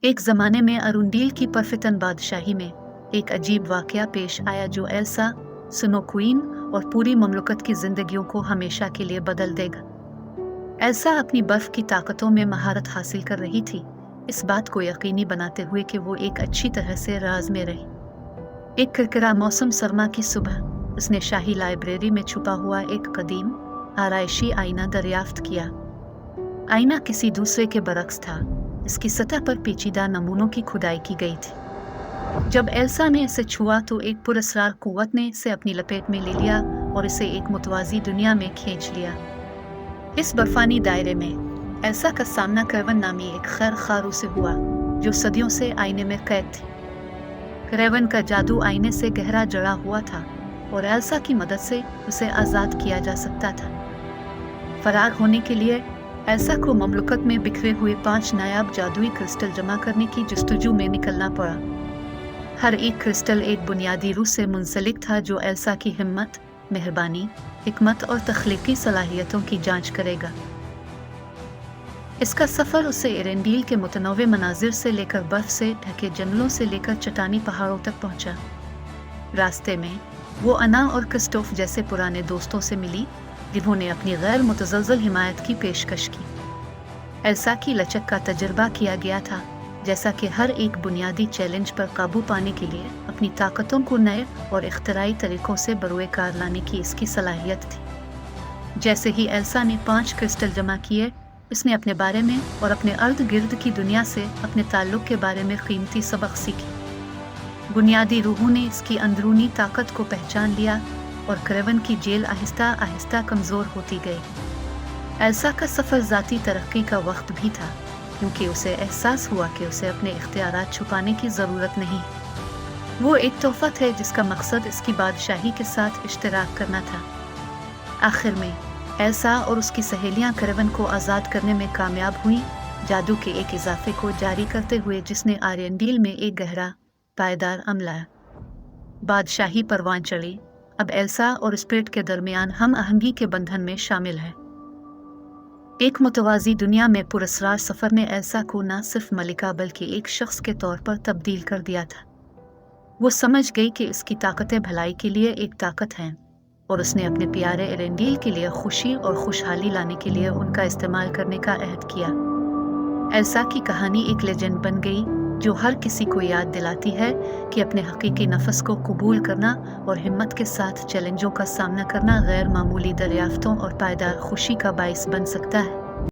एक ज़माने में अरुंडील की परफितन बादशाही में एक अजीब वाक़या पेश आया जो एल्सा, स्नो क्वीन और पूरी ममलकत की ज़िंदगियों को हमेशा के लिए बदल देगा। एल्सा अपनी बर्फ़ की ताकतों में महारत हासिल कर रही थी, इस बात को यकीनी बनाते हुए कि वो एक अच्छी तरह से राज में रही। एक किरकिरा मौसम सरमा की सुबह उसने शाही लाइब्रेरी में छुपा हुआ एक कदीम आराइशी आईना दरियाफ्त किया। आईना किसी दूसरे के बरक्स था, इसकी सतह पर पेचीदा नमूनों की खुदाई की गई थी। जब एल्सा ने इसे छुआ तो एक पुरस्कार कुव्वत ने इसे अपनी लपेट में ले लिया और इसे एक मुतवाज़ी दुनिया में खींच लिया। इस बर्फानी दायरे में एल्सा का सामना क्रेवन नामी एक खैर खारू से हुआ जो सदियों से आईने में कैद थी। क्रेवन का जादू आईने से गहरा जड़ा हुआ था और एल्सा की मदद से उसे आज़ाद किया जा सकता था। फरार होने के लिए एल्सा को ममलकत में बिखरे हुए 5 नायाब जादुई क्रिस्टल जमा करने की जस्तजू में निकलना पड़ा। हर एक क्रिस्टल एक बुनियादी रूह से मुंसलिक था जो एल्सा की हिम्मत, मेहरबानी, हिकमत और तख्लीकी सलाहियतों की जांच करेगा। इसका सफ़र उसे एरेंडील के मुतनव्वे मनाजिर से लेकर बर्फ से ढके जंगलों से लेकर चट्टानी पहाड़ों तक पहुंचा। रास्ते में वो अना और क्रिस्टोफ जैसे पुराने दोस्तों से मिली जिन्होंने अपनी गैर मुतज़लज़ल हिमायत की पेशकश की। एल्सा की लचक का तजर्बा किया गया था, जैसा कि हर एक बुनियादी चैलेंज पर काबू पाने के लिए अपनी ताकतों को नए और इख्तराई तरीकों से बरोए कार लाने की इसकी सलाहियत थी। जैसे ही एल्सा ने 5 क्रिस्टल जमा किए, उसने अपने बारे में और अपने अर्द गिर्द की दुनिया से अपने ताल्लुक़ के बारे में कीमती सबक सीखी। बुनियादी रूहों ने इसकी अंदरूनी ताकत को पहचान लिया और क्रेवन की जेल आहिस्ता आहिस्ता कमज़ोर होती गई। एल्सा का सफ़र ज़ाती तरक्की का वक्त भी था, क्योंकि उसे एहसास हुआ कि उसे अपने इख्तियारात छुपाने की ज़रूरत नहीं। वो एक तोहफ़ा थे जिसका मकसद इसकी बादशाही के साथ इश्तराक करना था। आखिर में एल्सा और उसकी सहेलियां क्रेवन को आज़ाद करने में कामयाब हुई, जादू के एक इजाफे को जारी करते हुए जिसने आरेंडील में एक गहरा पायदार अमला बादशाही परवान चढ़ी। अब एल्सा और स्पिरिट के दरमियान हम आहंगी के बंधन में शामिल है। एक मुतवाज़ी दुनिया में पुरस्कार सफ़र ने एल्सा को न सिर्फ मलिका बल्कि एक शख्स के तौर पर तब्दील कर दिया था। वो समझ गई कि इसकी ताकतें भलाई के लिए एक ताकत हैं और उसने अपने प्यारे एरेंडील के लिए खुशी और खुशहाली लाने के लिए उनका इस्तेमाल करने का अहद किया। एल्सा की कहानी एक लेजेंड बन गई जो हर किसी को याद दिलाती है कि अपने हकीकी नफ्स को कबूल करना और हिम्मत के साथ चैलेंजों का सामना करना गैर मामूली दरियाफ्तों और पायदार खुशी का बाइस बन सकता है।